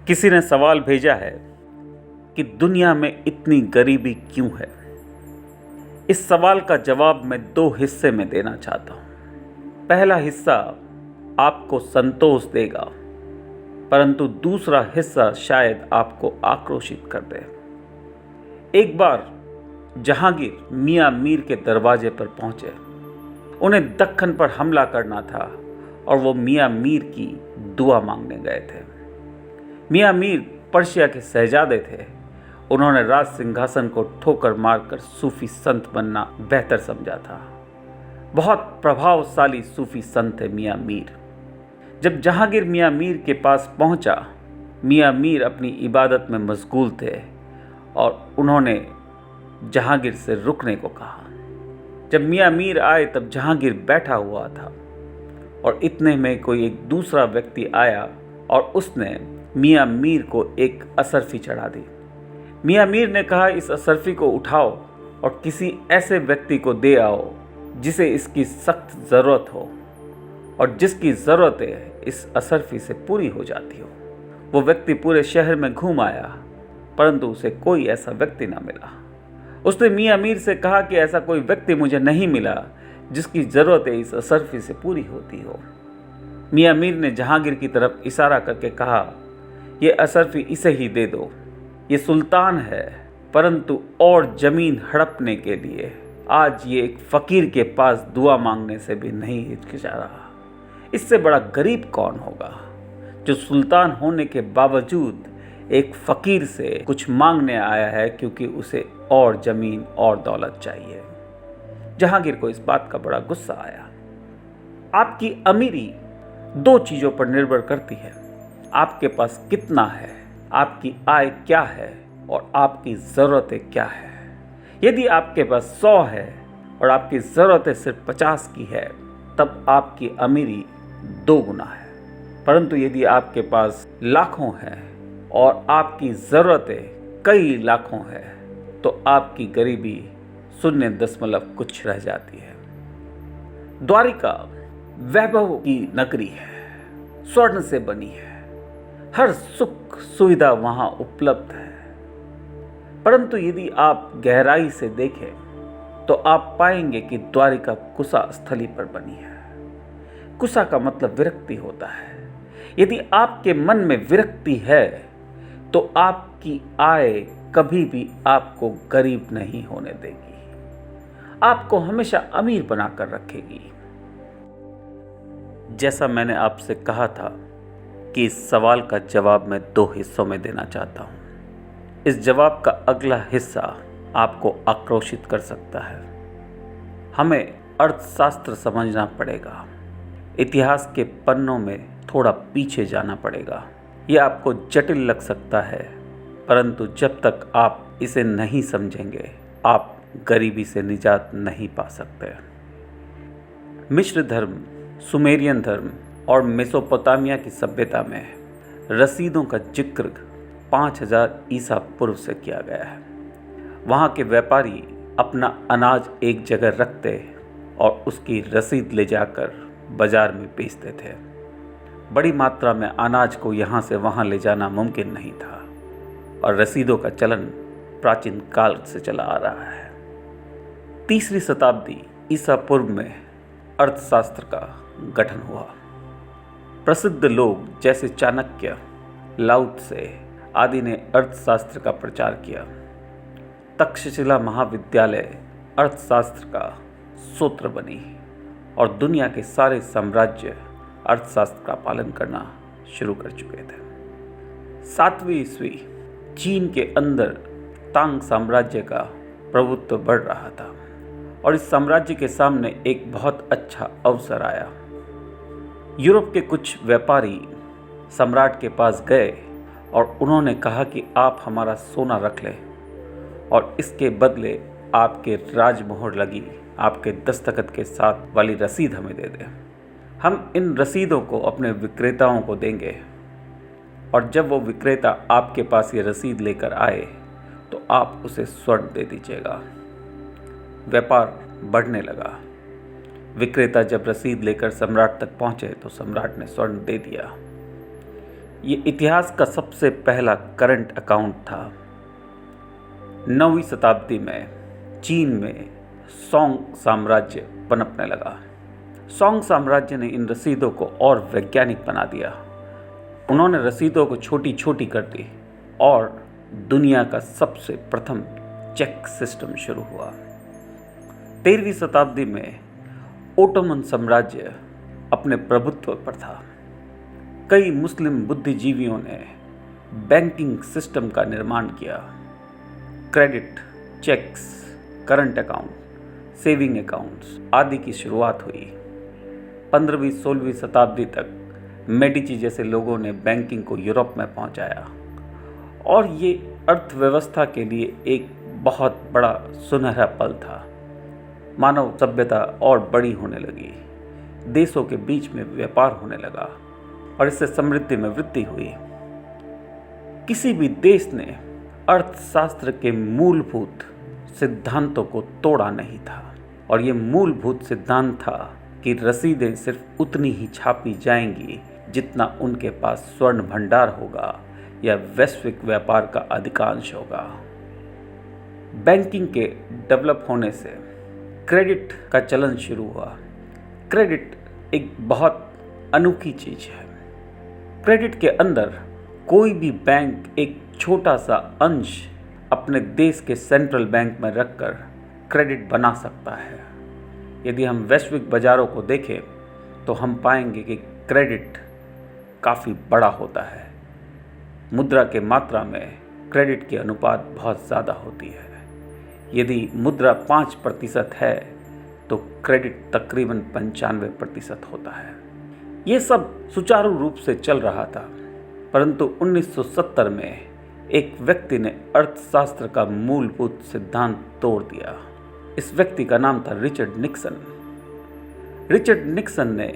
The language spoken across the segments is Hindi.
किसी ने सवाल भेजा है कि दुनिया में इतनी गरीबी क्यों है। इस सवाल का जवाब मैं दो हिस्से में देना चाहता हूं। पहला हिस्सा आपको संतोष देगा, परंतु दूसरा हिस्सा शायद आपको आक्रोशित कर दे। एक बार जहांगीर मियां मीर के दरवाजे पर पहुंचे। उन्हें दक्कन पर हमला करना था और वो मियां मीर की दुआ मांगने गए थे। मियां मीर पर्शिया के शहजादे थे। उन्होंने राज सिंहासन को ठोकर मारकर सूफी संत बनना बेहतर समझा था। बहुत प्रभावशाली सूफी संत थे मियां मीर। जब जहांगीर मियां मीर के पास पहुंचा, मियां मीर अपनी इबादत में मशगूल थे और उन्होंने जहांगीर से रुकने को कहा। जब मियां मीर आए तब जहांगीर बैठा हुआ था और इतने में कोई एक दूसरा व्यक्ति आया और उसने मियां मीर को एक असरफी चढ़ा दी। मियां मीर ने कहा, इस असरफी को उठाओ और किसी ऐसे व्यक्ति को दे आओ जिसे इसकी सख्त ज़रूरत हो और जिसकी ज़रूरतें इस असरफी से पूरी हो जाती हो। वो व्यक्ति पूरे शहर में घूम आया, परंतु उसे कोई ऐसा व्यक्ति ना मिला। उसने मियां मीर से कहा कि ऐसा कोई व्यक्ति मुझे नहीं मिला जिसकी ज़रूरतें इस असरफी से पूरी होती हो। मियां मीर ने जहांगीर की तरफ इशारा करके कहा, ये असरफी इसे ही दे दो। ये सुल्तान है, परंतु और ज़मीन हड़पने के लिए आज ये एक फ़कीर के पास दुआ मांगने से भी नहीं हिचकिचा रहा। इससे बड़ा गरीब कौन होगा जो सुल्तान होने के बावजूद एक फ़कीर से कुछ मांगने आया है क्योंकि उसे और ज़मीन और दौलत चाहिए। जहांगीर को इस बात का बड़ा गुस्सा आया। आपकी अमीरी दो चीज़ों पर निर्भर करती है, आपके पास कितना है, आपकी आय क्या है और आपकी ज़रूरतें क्या है। यदि आपके पास 100 है और आपकी ज़रूरतें सिर्फ 50 की है, तब आपकी अमीरी 2 गुना है। परंतु यदि आपके पास लाखों है और आपकी ज़रूरतें कई लाखों है, तो आपकी गरीबी 0 कुछ रह जाती है। द्वारिका वैभव की नगरी है, स्वर्ण से बनी है, हर सुख सुविधा वहां उपलब्ध है। परंतु यदि आप गहराई से देखें तो आप पाएंगे कि द्वारिका कुशा स्थली पर बनी है। कुशा का मतलब विरक्ति होता है। यदि आपके मन में विरक्ति है तो आपकी आय कभी भी आपको गरीब नहीं होने देगी, आपको हमेशा अमीर बनाकर रखेगी। जैसा मैंने आपसे कहा था कि इस सवाल का जवाब मैं 2 हिस्सों में देना चाहता हूँ। इस जवाब का अगला हिस्सा आपको आक्रोशित कर सकता है। हमें अर्थशास्त्र समझना पड़ेगा, इतिहास के पन्नों में थोड़ा पीछे जाना पड़ेगा। यह आपको जटिल लग सकता है, परंतु जब तक आप इसे नहीं समझेंगे, आप गरीबी से निजात नहीं पा सकते। मिस्र धर्म, सुमेरियन धर्म और मेसोपोटामिया की सभ्यता में रसीदों का जिक्र 5000 ईसा पूर्व से किया गया है। वहाँ के व्यापारी अपना अनाज एक जगह रखते और उसकी रसीद ले जाकर बाजार में बेचते थे। बड़ी मात्रा में अनाज को यहाँ से वहाँ ले जाना मुमकिन नहीं था और रसीदों का चलन प्राचीन काल से चला आ रहा है। 3री शताब्दी ईसा पूर्व में अर्थशास्त्र का गठन हुआ। प्रसिद्ध लोग जैसे चाणक्य, लाओ त्से आदि ने अर्थशास्त्र का प्रचार किया। तक्षशिला महाविद्यालय अर्थशास्त्र का सूत्र बनी और दुनिया के सारे साम्राज्य अर्थशास्त्र का पालन करना शुरू कर चुके थे। 7वीं ईस्वी चीन के अंदर तांग साम्राज्य का प्रभुत्व बढ़ रहा था और इस साम्राज्य के सामने एक बहुत अच्छा अवसर आया। यूरोप के कुछ व्यापारी सम्राट के पास गए और उन्होंने कहा कि आप हमारा सोना रख लें और इसके बदले आपके राजमोहर लगी आपके दस्तखत के साथ वाली रसीद हमें दे दें। हम इन रसीदों को अपने विक्रेताओं को देंगे और जब वो विक्रेता आपके पास ये रसीद लेकर आए तो आप उसे स्वर्ण दे दीजिएगा। व्यापार बढ़ने लगा। विक्रेता जब रसीद लेकर सम्राट तक पहुंचे तो सम्राट ने स्वर्ण दे दिया। ये इतिहास का सबसे पहला करंट अकाउंट था। 9वीं शताब्दी में चीन में सोंग साम्राज्य पनपने लगा। सोंग साम्राज्य ने इन रसीदों को और वैज्ञानिक बना दिया। उन्होंने रसीदों को छोटी छोटी कर दी और दुनिया का सबसे प्रथम चेक सिस्टम शुरू हुआ। 13वीं शताब्दी में ओटोमन साम्राज्य अपने प्रभुत्व पर था। कई मुस्लिम बुद्धिजीवियों ने बैंकिंग सिस्टम का निर्माण किया। Credit, cheques, current account, saving accounts आदि की शुरुआत हुई। 15वीं-16वीं शताब्दी तक मेडिची जैसे लोगों ने बैंकिंग को यूरोप में पहुंचाया और ये अर्थव्यवस्था के लिए एक बहुत बड़ा सुनहरा पल था। मानव सभ्यता और बड़ी होने लगी, देशों के बीच में व्यापार होने लगा और इससे समृद्धि में वृद्धि हुई। किसी भी देश ने अर्थशास्त्र के मूलभूत सिद्धांतों को तोड़ा नहीं था और ये मूलभूत सिद्धांत था कि रसीदें सिर्फ उतनी ही छापी जाएंगी जितना उनके पास स्वर्ण भंडार होगा या वैश्विक व्यापार का अधिकांश होगा। बैंकिंग के डेवलप होने से क्रेडिट का चलन शुरू हुआ। क्रेडिट एक बहुत अनोखी चीज है। क्रेडिट के अंदर कोई भी बैंक एक छोटा सा अंश अपने देश के सेंट्रल बैंक में रखकर क्रेडिट बना सकता है। यदि हम वैश्विक बाजारों को देखें तो हम पाएंगे कि क्रेडिट काफ़ी बड़ा होता है। मुद्रा के मात्रा में क्रेडिट की अनुपात बहुत ज़्यादा होती है। यदि मुद्रा 5% है तो क्रेडिट तकरीबन 95% होता है। ये सब सुचारू रूप से चल रहा था, परंतु 1970 में एक व्यक्ति ने अर्थशास्त्र का मूलभूत सिद्धांत तोड़ दिया। इस व्यक्ति का नाम था रिचर्ड निक्सन। रिचर्ड निक्सन ने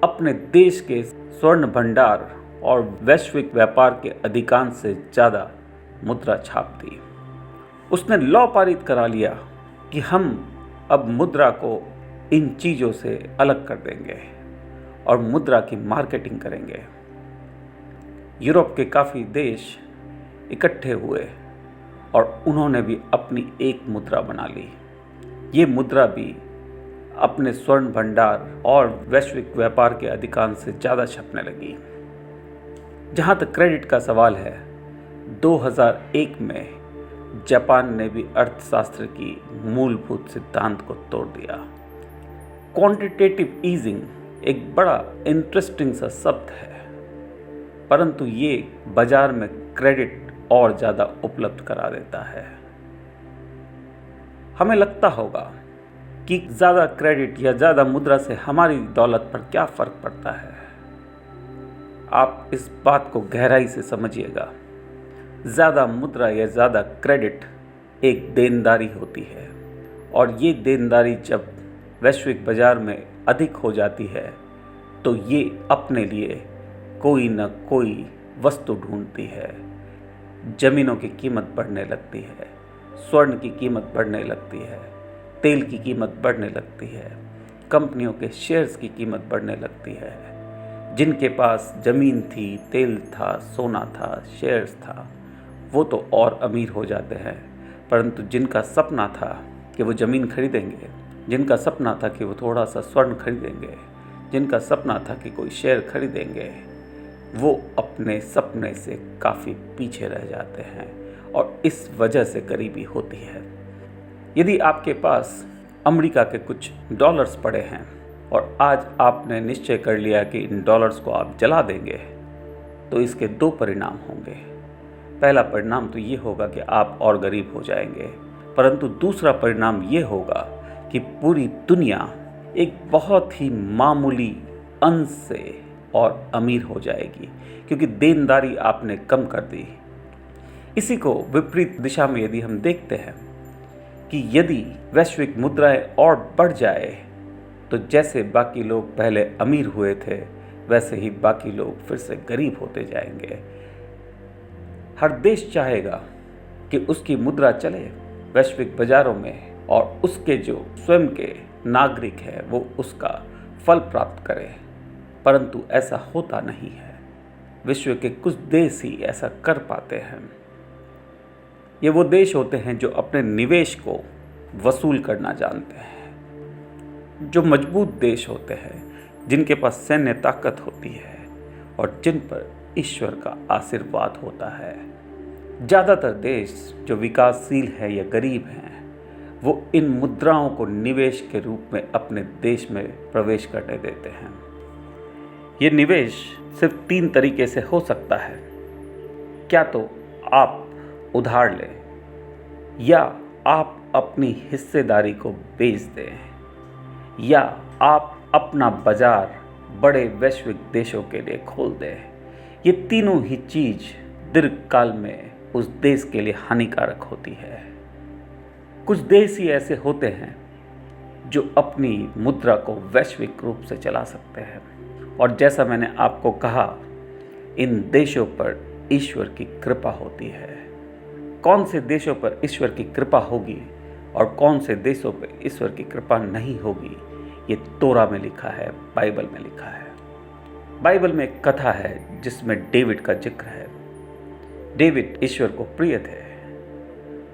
अपने देश के स्वर्ण भंडार और वैश्विक व्यापार के अधिकांश से ज़्यादा मुद्रा छाप दी। उसने लॉ पारित करा लिया कि हम अब मुद्रा को इन चीज़ों से अलग कर देंगे और मुद्रा की मार्केटिंग करेंगे। यूरोप के काफ़ी देश इकट्ठे हुए और उन्होंने भी अपनी एक मुद्रा बना ली। ये मुद्रा भी अपने स्वर्ण भंडार और वैश्विक व्यापार के अधिकांश से ज़्यादा छपने लगी। जहाँ तक क्रेडिट का सवाल है, 2001 में जापान ने भी अर्थशास्त्र की मूलभूत सिद्धांत को तोड़ दिया। क्वांटिटेटिव ईजिंग एक बड़ा इंटरेस्टिंग सा शब्द है, परंतु ये बाजार में क्रेडिट और ज़्यादा उपलब्ध करा देता है। हमें लगता होगा कि ज़्यादा क्रेडिट या ज़्यादा मुद्रा से हमारी दौलत पर क्या फ़र्क पड़ता है। आप इस बात को गहराई से समझिएगा। ज़्यादा मुद्रा या ज़्यादा क्रेडिट एक देनदारी होती है और ये देनदारी जब वैश्विक बाज़ार में अधिक हो जाती है तो ये अपने लिए कोई न कोई वस्तु ढूंढती है। ज़मीनों की कीमत बढ़ने लगती है, स्वर्ण की कीमत बढ़ने लगती है, तेल की कीमत बढ़ने लगती है, कंपनियों के शेयर्स की कीमत बढ़ने लगती है। जिनके पास ज़मीन थी, तेल था, सोना था, शेयर्स था, वो तो और अमीर हो जाते हैं, परंतु जिनका सपना था कि वो ज़मीन खरीदेंगे, जिनका सपना था कि वो थोड़ा सा स्वर्ण खरीदेंगे, जिनका सपना था कि कोई शेयर खरीदेंगे, वो अपने सपने से काफ़ी पीछे रह जाते हैं और इस वजह से गरीबी होती है। यदि आपके पास अमेरिका के कुछ डॉलर्स पड़े हैं और आज आपने निश्चय कर लिया कि इन डॉलर्स को आप जला देंगे, तो इसके 2 परिणाम होंगे। पहला परिणाम तो ये होगा कि आप और गरीब हो जाएंगे, परंतु दूसरा परिणाम ये होगा कि पूरी दुनिया एक बहुत ही मामूली अंश से और अमीर हो जाएगी, क्योंकि देनदारी आपने कम कर दी। इसी को विपरीत दिशा में यदि हम देखते हैं कि यदि वैश्विक मुद्राएं और बढ़ जाए तो जैसे बाकी लोग पहले अमीर हुए थे वैसे ही बाकी लोग फिर से गरीब होते जाएंगे। हर देश चाहेगा कि उसकी मुद्रा चले वैश्विक बाजारों में और उसके जो स्वयं के नागरिक हैं वो उसका फल प्राप्त करें, परंतु ऐसा होता नहीं है। विश्व के कुछ देश ही ऐसा कर पाते हैं। ये वो देश होते हैं जो अपने निवेश को वसूल करना जानते हैं, जो मजबूत देश होते हैं, जिनके पास सैन्य ताकत होती है और जिन पर ईश्वर का आशीर्वाद होता है। ज़्यादातर देश जो विकासशील है या गरीब हैं, वो इन मुद्राओं को निवेश के रूप में अपने देश में प्रवेश करने देते हैं। ये निवेश सिर्फ 3 तरीके से हो सकता है। क्या तो आप उधार लें, या आप अपनी हिस्सेदारी को बेच दें, या आप अपना बाजार बड़े वैश्विक देशों के लिए खोल दें। ये तीनों ही चीज़ दीर्घकाल में उस देश के लिए हानिकारक होती है। कुछ देश ही ऐसे होते हैं जो अपनी मुद्रा को वैश्विक रूप से चला सकते हैं, और जैसा मैंने आपको कहा, इन देशों पर ईश्वर की कृपा होती है। कौन से देशों पर ईश्वर की कृपा होगी और कौन से देशों पर ईश्वर की कृपा नहीं होगी, ये तोरा में लिखा है, बाइबल में लिखा है। बाइबल में एक कथा है जिसमें डेविड का जिक्र है। डेविड ईश्वर को प्रिय थे,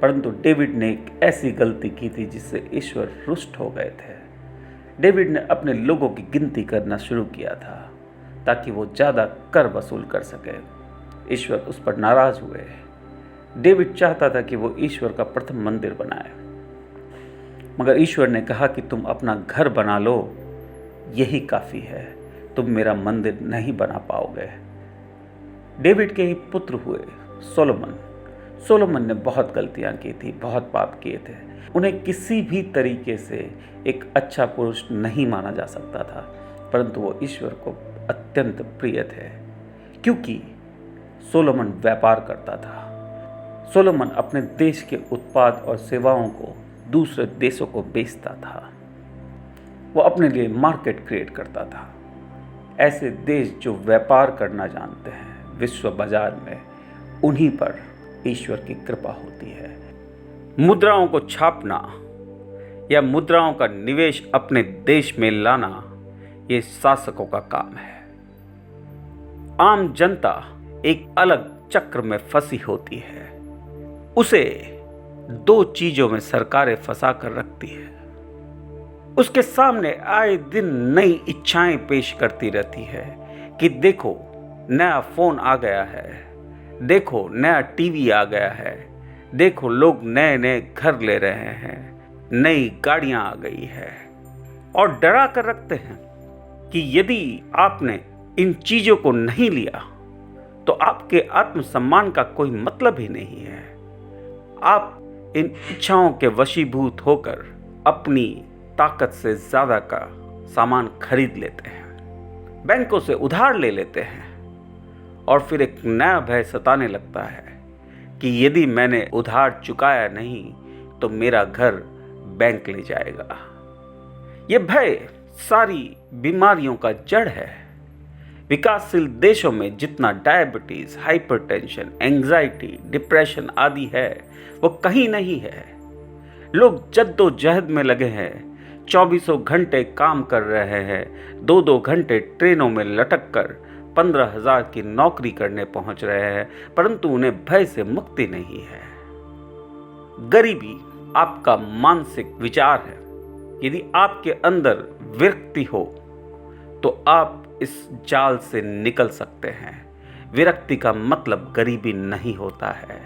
परंतु डेविड ने एक ऐसी गलती की थी जिससे ईश्वर रुष्ट हो गए थे। डेविड ने अपने लोगों की गिनती करना शुरू किया था ताकि वो ज़्यादा कर वसूल कर सके। ईश्वर उस पर नाराज हुए। डेविड चाहता था कि वो ईश्वर का प्रथम मंदिर बनाए, मगर ईश्वर ने कहा कि तुम अपना घर बना लो, यही काफ़ी है, तुम मेरा मंदिर नहीं बना पाओगे। डेविड के ही पुत्र हुए सोलोमन। सोलोमन ने बहुत गलतियां की थी, बहुत पाप किए थे। उन्हें किसी भी तरीके से एक अच्छा पुरुष नहीं माना जा सकता था, परंतु वो ईश्वर को अत्यंत प्रिय थे, क्योंकि सोलोमन व्यापार करता था। सोलोमन अपने देश के उत्पाद और सेवाओं को दूसरे देशों को बेचता था। वो अपने लिए मार्केट क्रिएट करता था। ऐसे देश जो व्यापार करना जानते हैं विश्व बाजार में, उन्हीं पर ईश्वर की कृपा होती है। मुद्राओं को छापना या मुद्राओं का निवेश अपने देश में लाना, ये शासकों का काम है। आम जनता एक अलग चक्र में फंसी होती है। उसे 2 चीजों में सरकारें फंसा कर रखती है। उसके सामने आए दिन नई इच्छाएं पेश करती रहती है कि देखो नया फोन आ गया है, देखो नया टीवी आ गया है, देखो लोग नए नए घर ले रहे हैं, नई गाड़ियां आ गई है, और डरा कर रखते हैं कि यदि आपने इन चीजों को नहीं लिया तो आपके आत्मसम्मान का कोई मतलब ही नहीं है। आप इन इच्छाओं के वशीभूत होकर अपनी ताकत से ज़्यादा का सामान खरीद लेते हैं, बैंकों से उधार ले लेते हैं, और फिर एक नया भय सताने लगता है कि यदि मैंने उधार चुकाया नहीं तो मेरा घर बैंक ले जाएगा। ये भय सारी बीमारियों का जड़ है। विकासशील देशों में जितना डायबिटीज, हाइपरटेंशन, एंजाइटी, डिप्रेशन आदि है, वो कहीं नहीं है। लोग जद्दोजहद में लगे हैं, 24 घंटे काम कर रहे हैं, 2-2 घंटे ट्रेनों में लटक कर 15,000 की नौकरी करने पहुंच रहे हैं, परंतु उन्हें भय से मुक्ति नहीं है। गरीबी आपका मानसिक विचार है। यदि आपके अंदर विरक्ति हो तो आप इस जाल से निकल सकते हैं। विरक्ति का मतलब गरीबी नहीं होता है।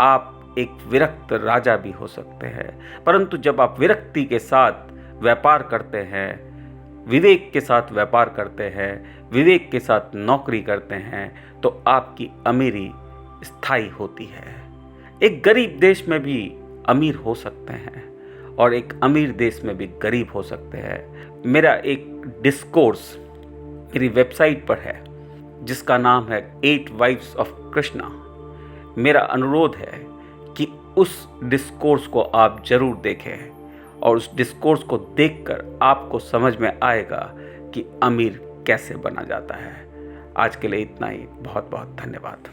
आप एक विरक्त राजा भी हो सकते हैं, परंतु जब आप विरक्ति के साथ व्यापार करते हैं, विवेक के साथ व्यापार करते हैं, विवेक के साथ नौकरी करते हैं, तो आपकी अमीरी स्थायी होती है। एक गरीब देश में भी अमीर हो सकते हैं और एक अमीर देश में भी गरीब हो सकते हैं। मेरा एक डिस्कोर्स मेरी वेबसाइट पर है जिसका नाम है 8 वाइफ्स ऑफ कृष्णा। मेरा अनुरोध है कि उस डिस्कोर्स को आप जरूर देखें, और उस डिस्कोर्स को देखकर आपको समझ में आएगा कि अमीर कैसे बना जाता है। आज के लिए इतना ही। बहुत बहुत धन्यवाद।